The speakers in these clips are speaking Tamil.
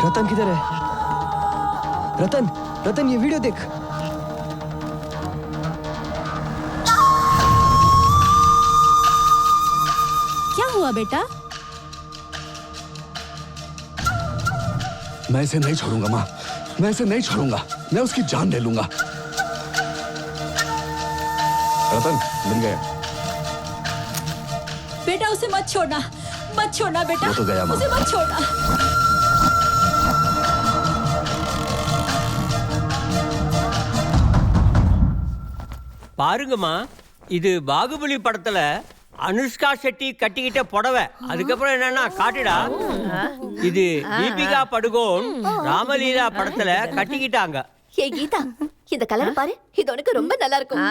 रतन किधर है? रतन, रतन ये वीडियो देख। क्या हुआ बेटा? मैं इसे नहीं छोड़ूंगा माँ, मैं इसे नहीं छोड़ूंगा, मैं उसकी जान ले लूंगा। रतन मिल गया। बेटा उसे मत छोड़ना बेटा। वो तो गया माँ। उसे मत छोड़ना। பாருங்கம்மா, இது பாகுபலி படத்துல அனுஷ்கா ஷெட்டி கட்டிக்கிட்ட புடவை. அதுக்கப்புறம் என்னன்னா காட்டுடா, இது தீபிகா படுகோன் ராமலீலா படத்துல கட்டிக்கிட்டாங்க. ஏ கீதா, இந்த கலர் பாரு, இது உனக்கு ரொம்ப நல்லா இருக்கும்.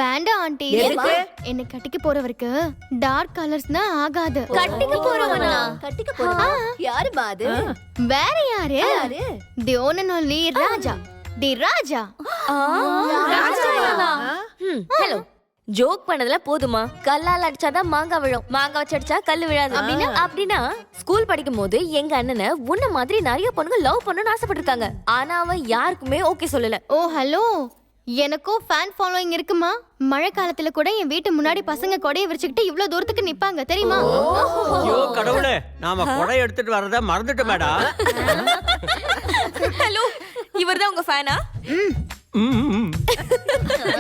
வேண்டாம் ஆண்டி. என்ன கட்டிக்க போறவருக்கு டார்க் கலர்ஸ்னா ஆகாது. கட்டிக்க போறவனா? கட்டிக்க போறவா? யாருமா அது? வேற யாரு? The one and only Raja. The Raja. Hello, joke பண்ணதுல போதுமா? கல்லால் அடிச்சாதான் மாங்காய் விழும், மாங்காய் வச்சு அடிச்சா கல்லு விழாது. அப்படின்னா ஸ்கூல் படிக்கும் போது எங்க அண்ணனை உன்ன மாதிரி நிறைய பொண்ணுங்க லவ் பண்ணணும்னு ஆசைப்பட்டிருக்காங்க. ஆனா அவன் யாருக்குமே ஓகே சொல்லல. ஓ ஹலோ, எனக்கும் ஃபேன் ஃபாலோயிங் இருக்குமா? மழை காலத்துல கூட என் வீட்டு முன்னாடி பசங்க கொடையை விரிச்சுக்கிட்டு இவ்ளோ தூரத்துக்கு நிப்பாங்க தெரியுமா? ஐயோ கடவுளே, நாம கொடை எடுத்துட்டு வரத மறந்துட்டோம் மேடம். ஹலோ, இவர்தான் உங்க ஃபேனா?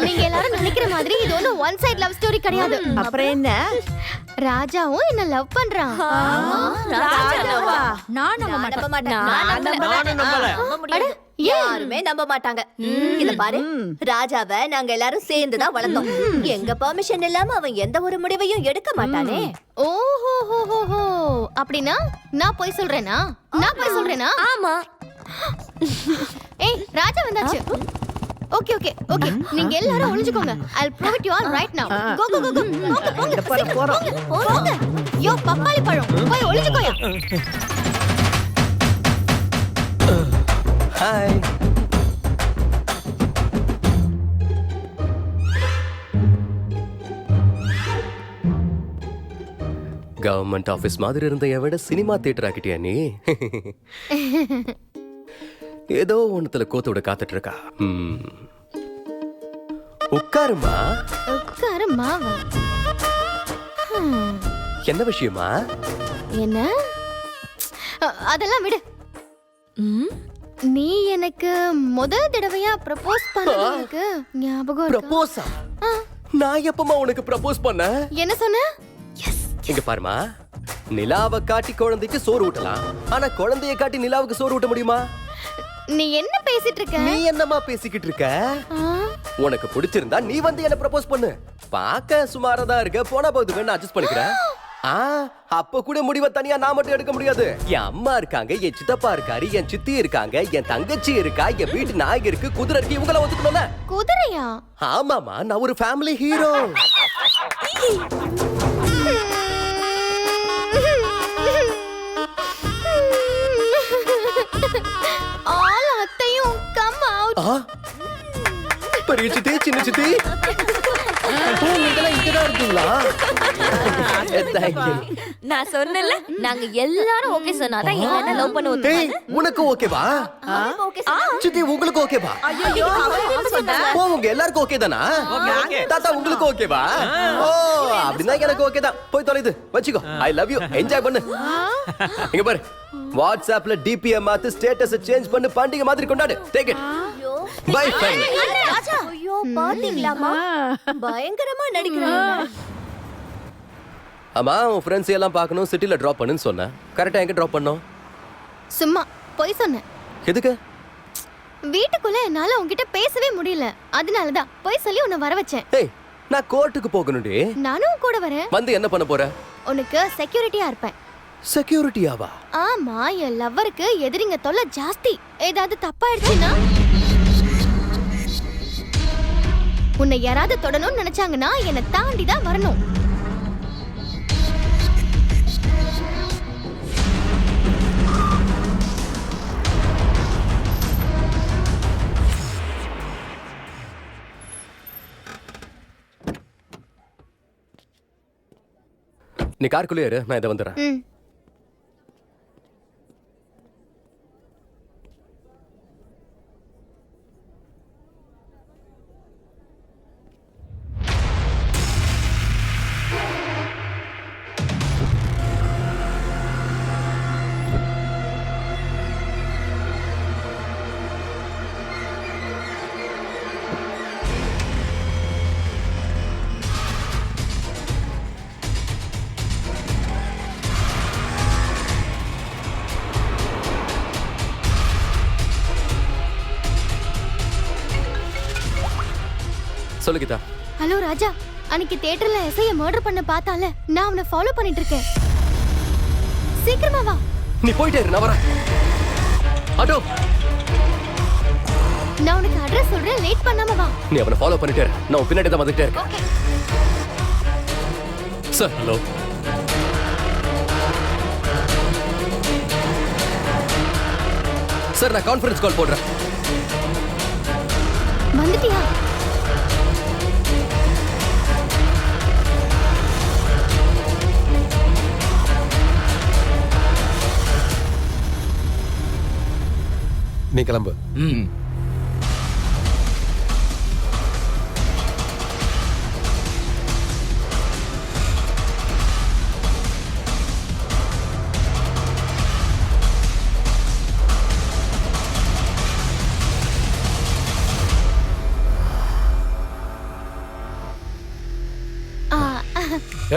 நீங்க எல்லாரும் நினைக்கிற மாதிரி இது ஒண்ணு ஒன் சைடு லவ் ஸ்டோரி கிடையாது. அப்புறம் என்ன? ராஜாவும் என்ன லவ் பண்றான். நான் நம்ப மாட்டேன். யாருமே நம்ப மாட்டாங்க. இத பாரு, ராஜாவை நாங்க எல்லாரும் சேர்ந்துதான் வளர்ந்தோம். எங்க பெர்மிஷன் இல்லாம அவன் எந்த ஒரு முடிவையும் எடுக்க மாட்டானே. ஓஹோ, அப்படின்னா நான் போய் சொல்றேனா? ஆமா. ஏய், ராஜா வந்தாச்சு. ஓகே நீங்க எல்லாரும் ஒளிஞ்சுக்கோங்க. I'll prove it you all right now. Go. போங்க. யோ பப்பாளி பழம், போய் ஒளிஞ்சுக்கோயா. हाय। கவர்மெண்ட் ஆபீஸ் மாதிரி இருந்த விட சினிமா தியேட்டர் ஆக்கிட்டியா நீ? ஏதோ ஒண்ணுத்துல கோத்தோட காத்துட்டு இருக்கா. உட்காருமா. உட்காருமாவா? என்ன விஷயமா? என்ன? அதெல்லாம் விடு. நீ எனக்கு முதல் தடவையா ப்ரப்போஸ் பண்ணதுக்கு ஞாபகம் இருக்கா? ப்ரப்போஸா? நான் எப்பமா உனக்கு ப்ரப்போஸ் பண்ண? என்ன சொன்ன? இங்க பாருமா, நிலாவை காட்டி குழந்தைக்கு சோறு ஊட்டலாம், ஆனா குழந்தைய காட்டி நிலாவுக்கு சோறு ஊட்ட முடியுமா? நீ என்ன பேசிட்டு இருக்க? நீ என்னமா பேசிக்கிட்டு இருக்க? உனக்கு பிடிச்சிருந்தா நீ வந்து என்ன ப்ரப்போஸ் பண்ணு. பாக்க சுமாரா இருக்க, போனா போகுது, வேணா அட்ஜஸ்ட் பண்ணிக்கிறேன். அப்ப கூட முடிவை தனியா நான் மட்டும் எடுக்க முடியாது. என் அம்மா இருக்காங்க, என் சித்தப்பா இருக்காரு, என் சித்தி இருக்காங்க, என் தங்கச்சி இருக்கா, என் வீட்டு நாய் இருக்கு, குதிரை இருக்கு, இவங்கள ஒத்துக்கணும்ல. குதிரையா? ஆமாமா, நான் ஒரு ஃபேமிலி ஹீரோ. ஆல் அத்தையும் கம் அவுட். பெரிய சித்தி, சின்ன சித்தி, நீங்களாம் இங்கதான் இருக்கீங்களா? நான் சொன்னேன்ல, நாங்க எல்லாரும் ஓகே சொன்னாதான் எங்க அண்ணன் லவ் பண்ண ஏய், உனக்கு ஓகேவா? சித்தி உங்களுக்கு ஓகேவா? உங்க எல்லாருக்கும் ஓகே தானா? தாத்தா உங்களுக்கு ஓகேவா? ஓ, அப்படின்னா எனக்கு ஓகே தான். போய் தொலைது வச்சுக்கோ. ஐ லவ் யூ, என்ஜாய் பண்ணு. இங்க பாரு, வாட்ஸ்அப்ல டிபிஎ மாத்து, ஸ்டேட்டஸ் சேஞ்ச் பண்ணு, பண்டிகை மாதிரி கொண்டாடு. Take it. Bye friend. Raja, ஐயோ பாத்தீங்களாமா, பயங்கரமா நடிக்கிறாங்க. அம்மா, உன் ஃப்ரெண்ட்ஸ் எல்லாம் பார்க்கணும், சிட்டில டிராப் பண்ணுன்னு சொன்னேன். கரெக்டா எங்க டிராப் பண்ணோம்? சும்மா போய் சொன்னேன். எதுக்கு? வீட்டுக்குள்ள என்னால உன்கிட்ட பேசவே முடியல, அதனாலதான் போய் சொல்லி உன்னை வர வச்சேன். ஏய், நான் கோர்ட்டுக்கு போகணும்டி. நானும் கூட வரேன். வந்து என்ன பண்ண போற? உனக்கு செக்யூரிட்டியா இருப்பேன். செக்யூரிட்டியாவா? ஆமா, என் லவ்வருக்கு எதிரிங்க தொல்லை ஜாஸ்தி. ஏதாவது தப்பாயிடுச்சுன்னா உன்னை யாராவது தொடணும்னு நினைச்சாங்கன்னா என்னை தாண்டி தான் வரணும். நீ காருக்குள்ளே இரு, நான் இதை வந்துடுறேன். சொல்லு கீதா. ஹலோ ராஜா, அன்னைக்கு தியேட்டர்ல எஸ்ஐய மர்டர் பண்ண பார்த்தால, நான் அவனை ஃபாலோ பண்ணிட்டு இருக்கேன். சீக்கிரமா வா. நீ போயிட்டே இரு, நான் வரேன். ஆட்டோ, நான் உனக்கு அட்ரஸ் சொல்றேன், லேட் பண்ணாம வா. நீ அவனை ஃபாலோ பண்ணிட்டே இரு. நான் உன் பின்னாடி தான் வந்துட்டே இருக்கேன். ஓகே. Sir, hello. சார், நான் கான்ஃபரன்ஸ் கால் போடுறேன். வந்துட்டியா? நீ கிளம்பு.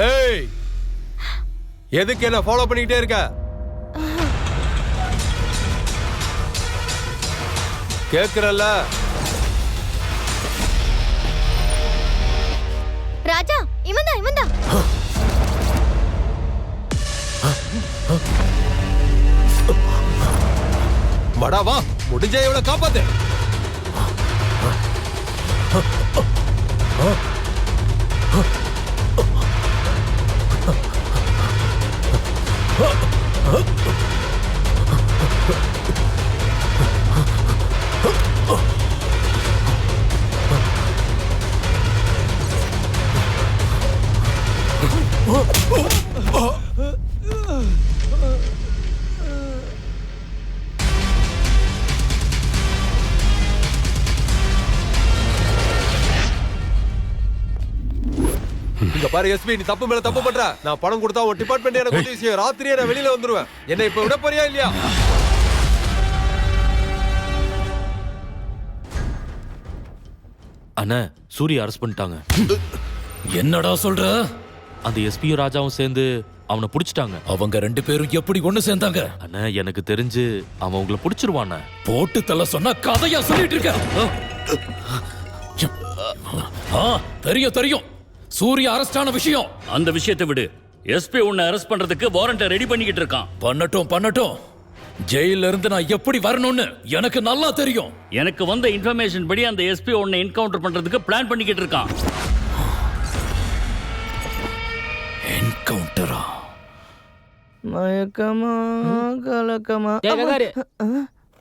ஏய், எதுக்கு என்ன ஃபாலோ பண்ணிக்கிட்டே இருக்க? கேக்குறல்ல? ராஜா, இவன்தான். வாடா வா, முடிஞ்ச இவளை காப்பாத்து. இங்க பாரு எஸ்பி, நீ தப்பு மேல தப்பு பண்ற. நான் பணம் கொடுத்தா உன் டிபார்ட்மெண்ட் எனக்கு உதவி செய்யும். ராத்திரியே நான் வெளியில வந்துருவேன். என்ன இப்ப விட போறியா இல்லையா? அண்ணா, சூரிய அரெஸ்ட் பண்ணிட்டாங்க. என்னடா சொல்ற? அந்த எஸ்பியும் ராஜாவும் சேர்ந்து அவனை புடிச்சிட்டாங்க. அவங்க 2 பேரும் எப்படி ஒண்ணு சேர்ந்தாங்க? அண்ணா, எனக்கு தெரிஞ்சு அவன் உங்களை புடிச்சிருவான. போட்டு தள்ள சொன்னா கதையா சொல்லிட்டு இருக்க. தெரியும். சூரிய அரெஸ்ட் ஆன விஷயம். அந்த விஷயத்தை விடு. எஸ்பி உன்னை அரெஸ்ட் பண்றதுக்கு வாரண்ட ரெடி பண்ணிக்கிட்டு இருக்கான். பண்ணட்டும். ஜெயில இருந்து நான் எப்படி வரணும்னு எனக்கு நல்லா தெரியும். எனக்கு வந்த இன்ஃபர்மேஷன் படி அந்த எஸ்பி உன்னை என்கவுண்டர் பண்றதுக்கு பிளான் பண்ணிக்கிட்டு இருக்கான். என்கவுண்டரா? மயக்கமா கலக்கமா.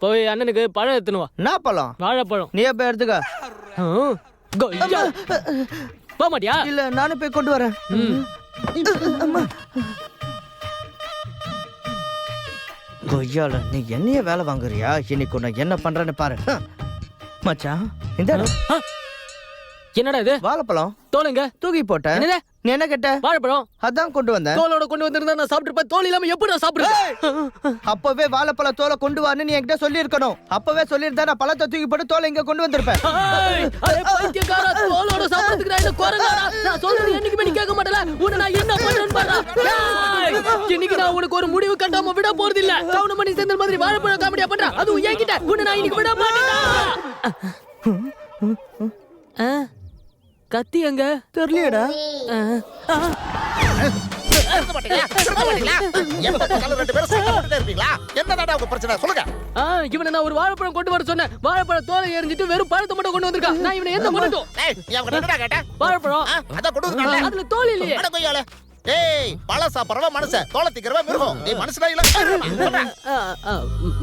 போய் அண்ணனுக்கு பழம் எடுத்துன்னு வா. என்ன பழம்? வாழைப்பழம். நீ எப்ப எடுத்துக்க? போக மாட்டியா? இல்ல, நானே போய் கொண்டு வரேன். கொய்யால, நீ என்னைய வேலை வாங்குறியா? இன்னைக்கு நான் என்ன பண்றேன்னு பாரு. மச்சான், இந்த என்னடா இது? வாழைப்பழம் தோலுங்க தூக்கி போட்டேன். நீ என்ன கேட்ட? வாழைப்பழம். அதான் கொண்டு வந்தேன். தோலோட கொண்டு வந்திருந்தா நான் சாப்பிட்டுருப்பேன். தோல் இல்லாம எப்படி நான் சாப்பிடுறேன்? அப்பவே வாழைப்பழ தோலை கொண்டு வான்னு நீ என்கிட்ட சொல்லி இருக்கணும். அப்பவே சொல்லியிருந்தா நான் பழத்தை தூக்கி போட்டு தோலை இங்க கொண்டு வந்திருப்பேன். பைத்தியக்காரா, தோலோட சாப்பிடுறதுக்கு நான் என்ன குரங்காரா? நான் சொல்றது என்னைக்குமே நீ கேட்க மாட்டல. உன்னை நான் என்ன பண்றேன்னு பாரு. இன்னைக்கு நான் உனக்கு ஒரு முடிவு கட்டாம விட போறது இல்ல. கவுன மணி சேர்ந்த மாதிரி வாழைப்பழம் காமெடியா பண்ற. அதுவும் என்கிட்ட. உன்னை நான் இன்னைக்கு விட மாட்டேன். கத்தி எங்க? தெரியலடா. இவனை நான் ஒரு வாழைப்பழம் கொண்டு வர சொன்னேன். வாழைப்பழ தோலை எரிஞ்சிட்டு வெறும் பழத்தை மட்டும் கொண்டு வந்திருக்கான். நான் இவனை என்ன பண்ணட்டும்? வாழைப்பழம் அதுல தோல் இல்லையே. ஏய், பழ சாப்பிடுறவ மனுஷன், தோலை திக்கிறவ மிருகம். நீ மனுஷனா இல்ல?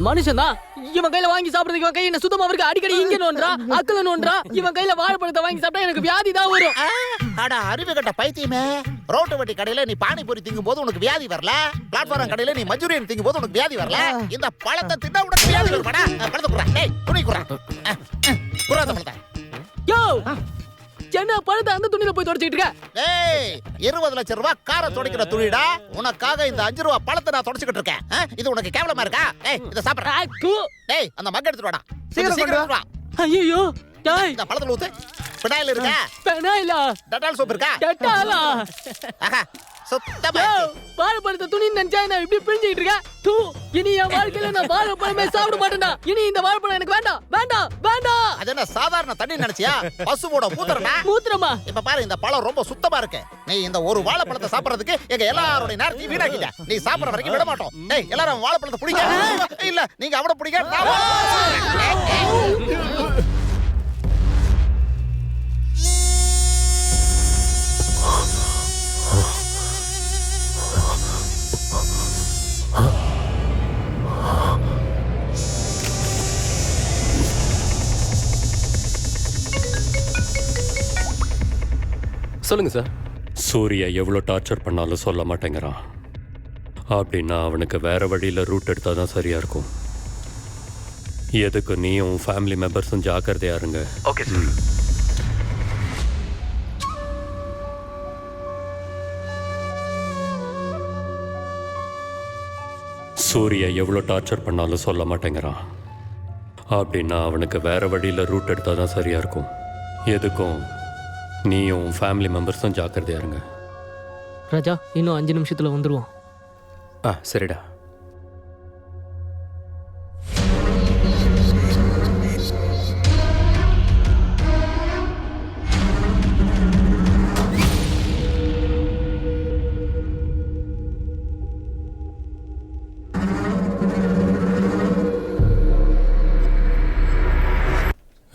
மனுஷன்தான். இவன் கையில வாங்கி சாப்பிடுறதுக்கு இவன் கை என்ன சுத்தமா இருக்கு? அடிக்கடி இங்க நோன்றா, அக்கல நோன்றா. இவன் கையில வாழைப்பழத்தை வாங்கி சாப்பிட்டா எனக்கு வியாதி தான் வரும். அட அறிவு கட்ட பைத்தியமே. ரோட்டு வட்டி கடையில நீ பானிபூரி திங்கும் போது உனக்கு வியாதி வரல. பிளாட்ஃபார்ம் கடையில நீ மஞ்சூரியன் திங்கும் போது உனக்கு வியாதி வரல. இந்த பழத்தை தின்னா உனக்கு வியாதி வருமாடா? பழத்தை குறா. டேய், துணி குறா. குறா பழத்தை. யோ, என்ன பழத்தை அந்த துணியில போய் தொடச்சிட்டு இருக்க? ஏய், 20 லட்சம் ரூபாய் காரை துடைக்கிற துணிடா. உனக்காக இந்த 5 ரூபாய் பழத்தை நான் தொடச்சிக்கிட்டு இருக்கேன். இது உனக்கு கேவலமா இருக்கா? ஏய், இத சாப்பிடுறா. கூ. டேய், அந்த மக்க எடுத்துட்டு வாடா. சீக்கிரம் கொண்டு வா. ஐயோ, டேய், இந்த பழத்துல ஊத்து. பினாயில் இருக்கா? பெனாயிலா? டெட்டால் சோப் இருக்கா? டெட்டாலா? ஆஹா, சுத்தமா யோ, இருக்கு. வாழைப்பழத்தை துணி நினைச்சா நான் இப்படி பிழிஞ்சிட்டு இருக்கேன். தூ, இனி என் வாழ்க்கையில நான் வாழைப்பழமே சாப்பிட மாட்டேன்டா. இனி இந்த வாழைப்பழம் எனக்கு வேண்டாம், வேண்டாம், வேண்டாம். அது என்ன சாதாரண தண்ணி நினைச்சியா? பசுவோட மூத்திரமா? மூத்திரமா? இப்ப பாரு, இந்த பழம் ரொம்ப சுத்தமா இருக்கு. நீ இந்த ஒரு வாழைப்பழத்தை சாப்பிடுறதுக்கு எங்க எல்லாரோட நேரத்தையும் வீணாக்கிட்ட. நீ சாப்பிடுற வரைக்கும் விட மாட்டோம். ஏய், எல்லாரும் வாழைப்பழத்தை பிடிக்க. இல்ல, நீங்க அவனை பிடிக்க. சொல்லுங்க சார். சூர்யா எவ்வளோ டார்ச்சர் பண்ணாலும் சொல்ல மாட்டேங்கிறான். அப்படின்னா அவனுக்கு வேற வழியில் ரூட் எடுத்தால் தான் சரியா இருக்கும். எதுக்கு நீயும் ஃபேமிலி மெம்பர்ஸும் ஜாக்கிரதையா இருங்க. Okay sir. சூர்யா எவ்வளோ டார்ச்சர் பண்ணாலும் சொல்ல மாட்டேங்கிறான். அப்படின்னா அவனுக்கு வேற வழியில் ரூட் எடுத்தால் தான் சரியா இருக்கும். எதுக்கும் நீயும் ஃபேமிலி மெம்பர்ஸும் ஜாக்கிரதையா இருங்க. ராஜா, இன்னும் 5 நிமிஷத்துல வந்துருவோம். சரிடா.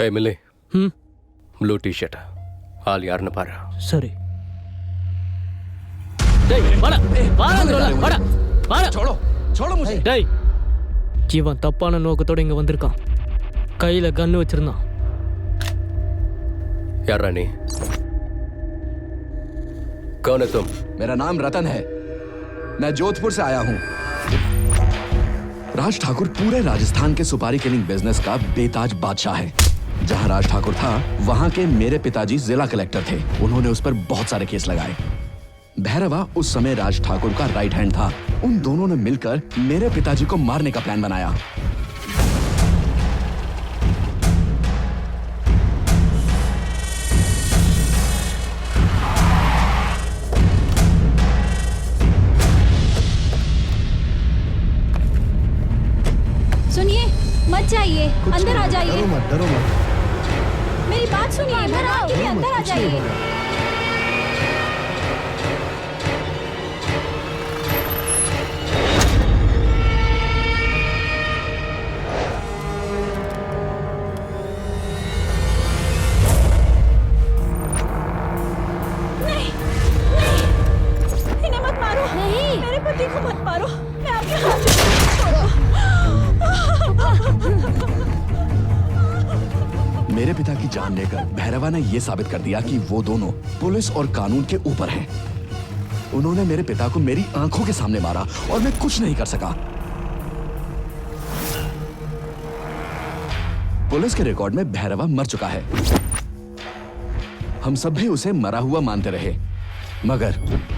ஏய் மில்லே, ப்ளூ டிஷர்ட் ஆள் யாருன்னு பாரு. சரி. டேய், வாடா. வாடா, வாடா. வாடா. छोड़ो, छोड़ो मुझे. டேய், இவன் தப்பான நோக்கத்தோட இங்க வந்திருக்கான். கையில கன்னு வச்சிருந்தான். यार रानी, कौन है तुम? मेरा नाम रतन है. मैं जोधपुर से आया हूँ. राज ठाकुर पूरे राजस्थान के सुपारी किलिंग बिजनेस का बेताज बादशाह है. जहाँ राज ठाकुर था, वहाँ के मेरे पिताजी जिला कलेक्टर थे. उन्होंने उस पर बहुत सारे केस लगाए. भैरवा उस समय राज ठाकुर का राइट हैंड था. उन दोनों ने मिलकर मेरे पिताजी को मारने का प्लान बनाया. सुनिए, मत जाइए, अंदर आ जाइए। डरो मत. मेरी बात सुनिए, भगवान के लिए अंदर आ जाइए। नहीं, नहीं, इन्हें मत मारो। नहीं, मेरे पति को मत मारो। मैं आपके हाथ छोड़ो। मेरे पिता की जान लेकर भैरवा ने यह साबित कर दिया कि वो दोनों पुलिस और कानून के ऊपर हैं. उन्होंने मेरे पिता को मेरी आंखों के सामने मारा और मैं कुछ नहीं कर सका. पुलिस के रिकॉर्ड में भैरवा मर चुका है. हम सब भी उसे मरा हुआ मानते रहे, मगर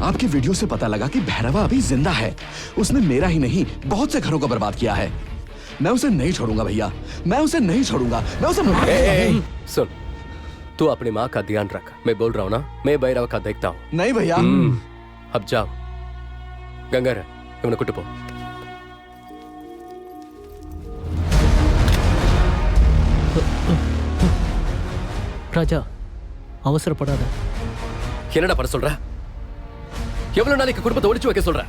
आपकी वीडियो से पता लगा कि भैरवा अभी जिंदा है. उसने मेरा ही नहीं बहुत से घरों को बर्बाद किया है. मैं उसे नहीं छोड़ूंगा भैया, मैं उसे नहीं छोड़ूंगा. मैं उसे सुन, तू अपनी माँ का ध्यान रख. मैं बोल रहा हूँ ना, मैं भैरव का देखता हूँ. नहीं भैया. अब जाओ. गंगार, इवने कुट्टू पो. ராஜா, அவசரப்படாத. என்னடா பண்ண சொல்ற? எவ்வளவு நாளைக்கு குடும்பத்தை ஒளிச்சு வைக்க சொல்ற?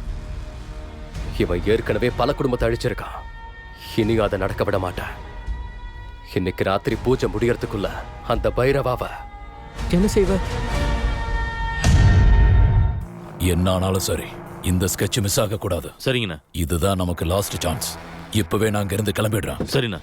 இவன் ஏற்கனவே பல குடும்பத்தை அழிச்சிருக்கான். இனி அதை நடக்க விட மாட்டேன். இன்னைக்கு ராத்திரி பூஜை முடியறதுக்குள்ள அந்த பைரவாவை என்ன செய்வ? என்ன ஆனாலும் சரி, இந்த ஸ்கெட்ச் மிஸ் ஆக கூடாது. சரிங்கண்ணா. இதுதான் நமக்கு லாஸ்ட் சான்ஸ். இப்பவே நான் இங்க இருந்து கிளம்பிடுறேன். சரிண்ணா.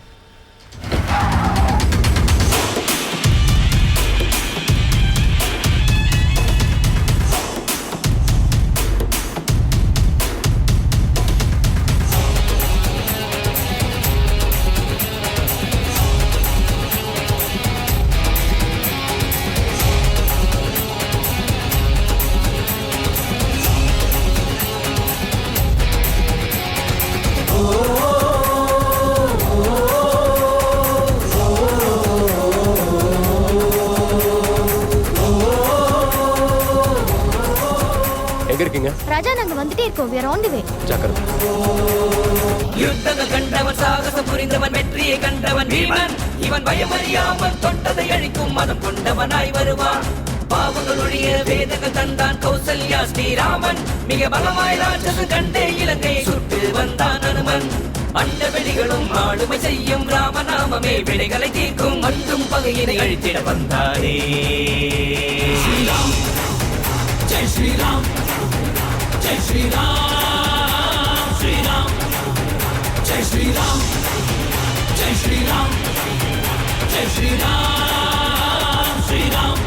oh, oh, oh, oh. எங்க இருக்கீங்க? ராஜா நாங்க வந்துட்டே இருக்கோம். we are on the way. ஜாக்கிரதை. யுத்தங்கள் கண்டவன் சாகசம் புரிந்தவன் வெற்றியை கண்டவன் வீமன் இவன் பயமறியாமல் தொட்டதை அழிக்கும் மனம் கொண்டவனாய் வருவான் பாவங்கள் ஒழிய வேதங்கள் தந்தான் கௌசல்யா ஸ்ரீராமன் மிக பலமாய் ராட்சசன் கண்டே இலங்கையை சுட்டு வந்தான் அனுமன் அண்ட வெளிகளும் ஆளுமை செய்யும் ராமநாமமே விடைகளை தீர்க்கும் அன்றும் பகையினை அழித்திட வந்தாரே ஸ்ரீராம் ஜெய் ஸ்ரீராம் ஜெய் ஸ்ரீராம் ஸ்ரீராம் ஜெய் ஸ்ரீராம் ஜெய் ஸ்ரீராம் ஜெய் ஸ்ரீராம் ஸ்ரீராம்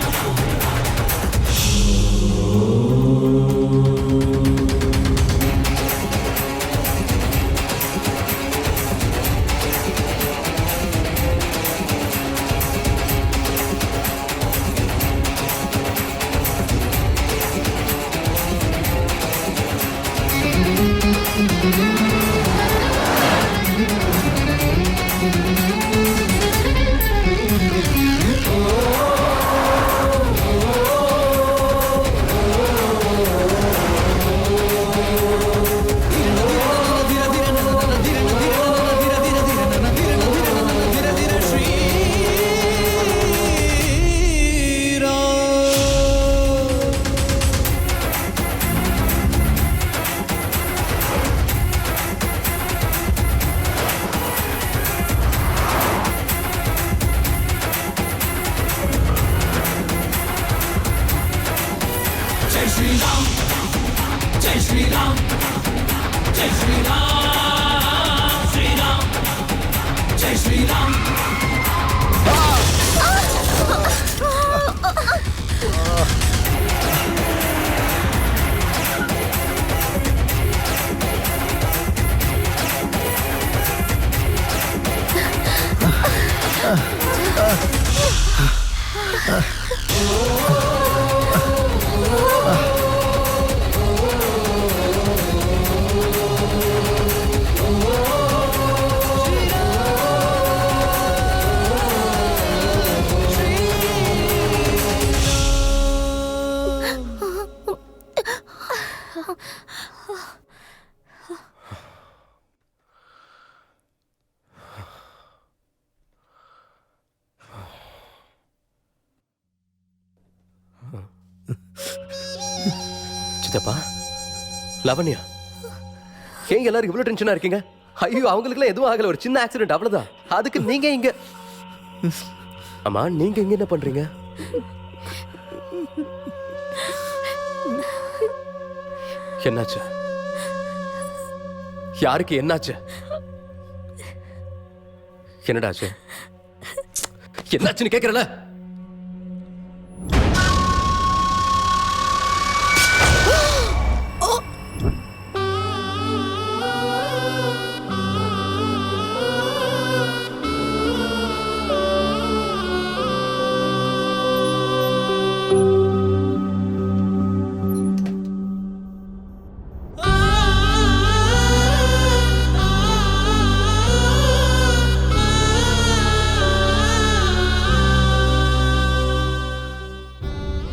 சித்தப்பா, லவண்யா, ஏன் எல்லாரும் இவ்வளவு டென்ஷனா இருக்கீங்க? ஐயோ, அவங்களுக்குலாம் எதுவும் ஆகல, ஒரு சின்ன ஆக்சிடென்ட் அவ்வளவுதான். அதுக்கு நீங்க இங்க அம்மா, நீங்க இங்க என்ன பண்றீங்க? என்னாச்சு? யாருக்கு என்னாச்சு? என்னடாச்சு? என்னாச்சுன்னு கேக்குறல?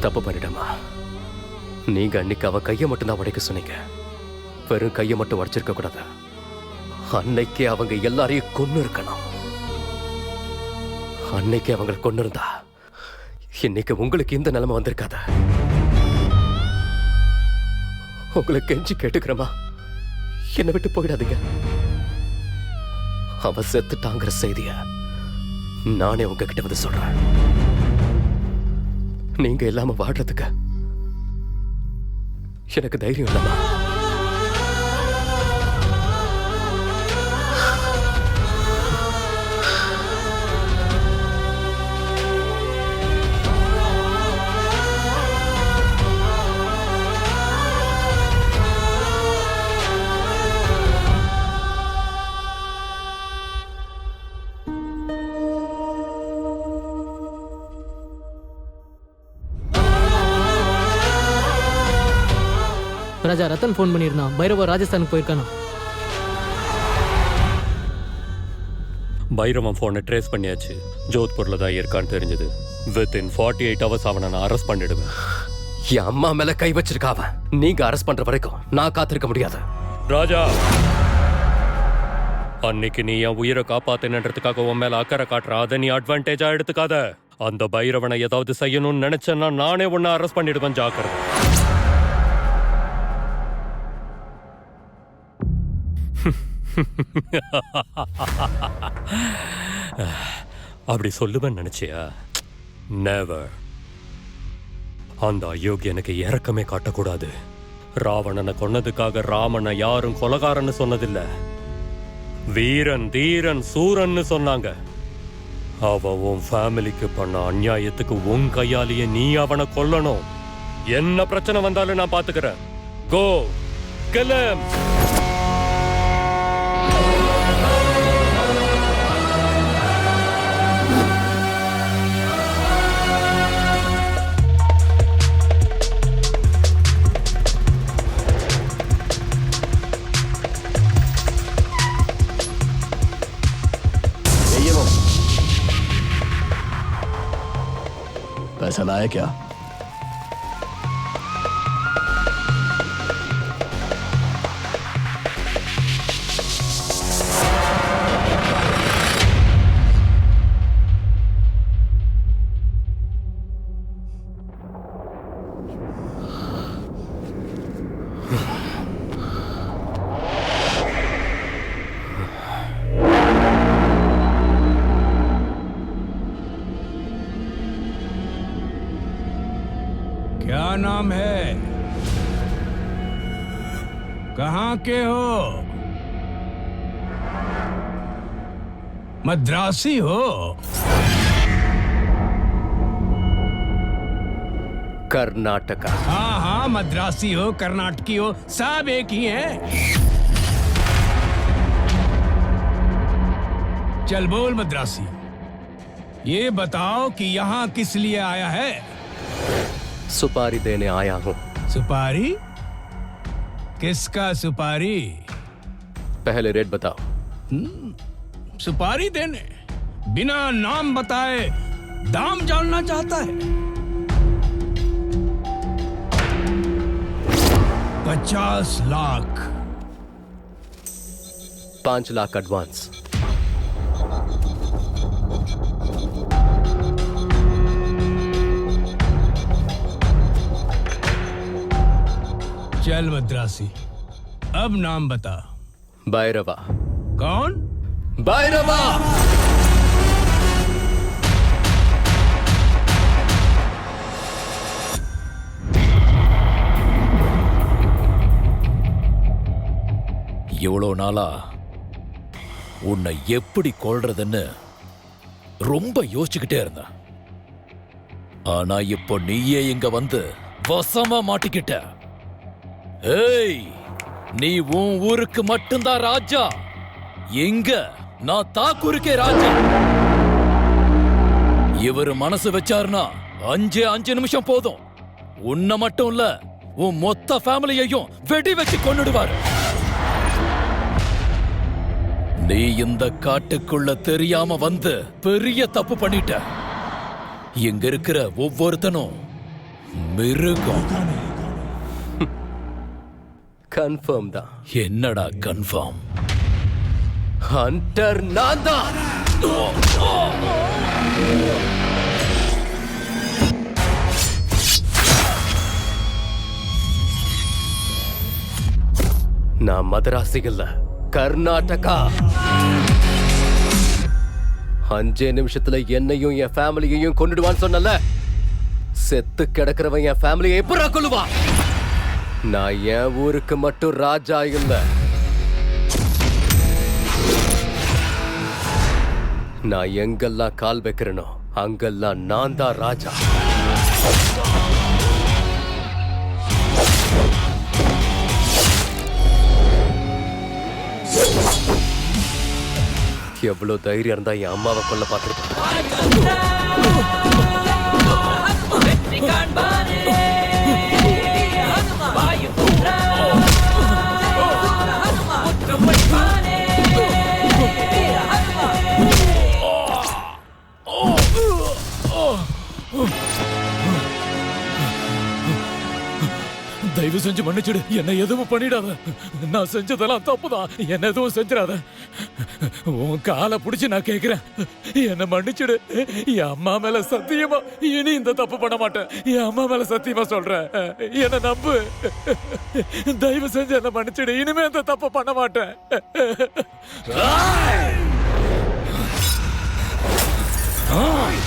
தப்பு பண்ணிட்டமா. நீங்க அன்னைக்கு அவ கையை மட்டும் தான் உடைக்க சொன்னீங்க. வெறும் கையை மட்டும் உடைச்சிருக்க கூடாது. அன்னைக்கே அவங்க எல்லாரையும் கொன்னு இருக்கணும். அன்னைக்கு அவங்க கொன்னு இருந்தா இன்னைக்கு உங்களுக்கு இந்த நிலைமை வந்திருக்காத. உங்களை கெஞ்சி கேட்டுக்கிறமா, என்னை விட்டு போயிடாதீங்க. அவ செத்துட்டாங்கிற செய்திய நானே உங்ககிட்ட வந்து சொல்றேன். நீங்க இல்லாம வாடுறதுக்கு எனக்கு தைரியம் இல்லமா. ராஜா, ரத்தன் ஃபோன் பண்ணியிருந்தான். பைரவா ராஜஸ்தானுக்கு போயிருக்கானா? பைரவன் ஃபோனை ட்ரேஸ் பண்ணியாச்சு. ஜோத்பூர்ல தான் இருக்கான்னு தெரிஞ்சது. வித்தின் 48 hours அவனை நான் அரெஸ்ட் பண்ணிடுவேன். என் அம்மா மேல கை வச்சிருக்காவ. நீங்க அரெஸ்ட் பண்ற வரைக்கும் நான் காத்திருக்க முடியாது. ராஜா, அன்னைக்கு நீ என் உயிரை காப்பாத்தினன்றதுக்காக உன் மேல அக்கறை காட்டுற, அதை நீ அட்வான்டேஜா எடுத்துக்காத. அந்த பைரவனை ஏதாவது செய்யணும்னு நினைச்சேன்னா நானே உன்னை அரெஸ்ட் பண்ணிடுவேன், ஜாக்கிரதை. அப்படி சொல்லுவேன் நினைச்சியா? நெவர். அந்த அயோக்கியனுக்கு இறக்கமே காட்டக்கூடாது. ராவணனை கொன்னதுக்காக ராமனை யாரும் கொலகாரன்னு சொன்னதில்ல, வீரன் தீரன் சூரன்னு சொன்னாங்க. அவ உன் ஃபேமிலிக்கு பண்ண அநியாயத்துக்கு உன் கையாலேயே நீ அவனை கொல்லணும். என்ன பிரச்சனை வந்தாலும் நான் பாத்துக்கிறேன். கோ kill him. पैसा लाया क्या? क्या नाम है? कहाँ के हो? मद्रासी हो? कर्नाटका। हाँ हाँ, मद्रासी हो, कर्नाटकी हो, सब एक ही हैं। चल बोल मद्रासी, ये बताओ कि यहाँ किस लिए आया है? सुपारी देने आया हूँ। सुपारी? किसका सुपारी? पहले रेट बताओ। सुपारी देने? बिना नाम बताए दाम जानना चाहता है? 50 लाख। 5 लाख एडवांस। चल मद्रासी, अब नाम बता। भैरवा। कौन? भैरवा। இவ்வளோ நாளா உன்னை எப்படி கொல்றதுன்னு ரொம்ப யோசிச்சுக்கிட்டே இருந்தேன். ஆனா இப்போ நீயே இங்க வந்து வசமா மாட்டிக்கிட்ட. ஏய், நீ உன் ஊருக்கு மட்டும்தான் ராஜா, எங்க நான் தாக்கூருக்கே ராஜா. இவரு மனசு வச்சாருன்னா 5 நிமிஷம் போதும், உன்னை மட்டும் இல்ல உன் மொத்த ஃபேமிலியையும் வெடி வச்சு கொன்னுடுவாரு. நீ இந்த காட்டுக்குள்ள தெரியாம வந்து பெரிய தப்பு பண்ணிட்ட. இங்க இருக்கிற ஒவ்வொருத்தனும் மிருகம். கன்ஃபார்ம் தான். என்னடா கன்ஃபார்ம்? ஹண்டர் நான் தான். நான் மதராசி இல்ல, கர்நாடகா. 5 நிமிஷத்துல என்னையும் என் ஃபேமிலியையும் கொன்னுடுவான்னு சொன்னல, செத்து கிடக்கிறவன் என் ஃபேமிலியை எப்படா கொல்லுவான்? நான் என் ஊருக்கு மட்டும் ராஜா இல்ல, நான் எங்கெல்லாம் கால் வைக்கிறேனோ அங்கெல்லாம் நான் தான் ராஜா. எவ்வளவு தைரியம் இருந்தா என் அம்மாவை கொல்ல பார்த்திருப்பேன். செஞ்சு மன்னிச்சிடு. என்ன எதுவும் பண்ணிடாத. நான் செஞ்சதெல்லாம் தப்புதான். என்ன எதுவும் செஞ்சிடாத. உன் காலை பிடிச்சு நான் கேக்குறேன், என்ன மன்னிச்சிடு. என் அம்மா மேல சத்தியமா இனி இந்த தப்பு பண்ண மாட்டேன். என் அம்மா மேல சத்தியமா சொல்றேன். என்ன நம்பு. தயவு செஞ்சு என்ன மன்னிச்சிடு. இனிமே இந்த தப்பு பண்ண மாட்டேன். ஆய்!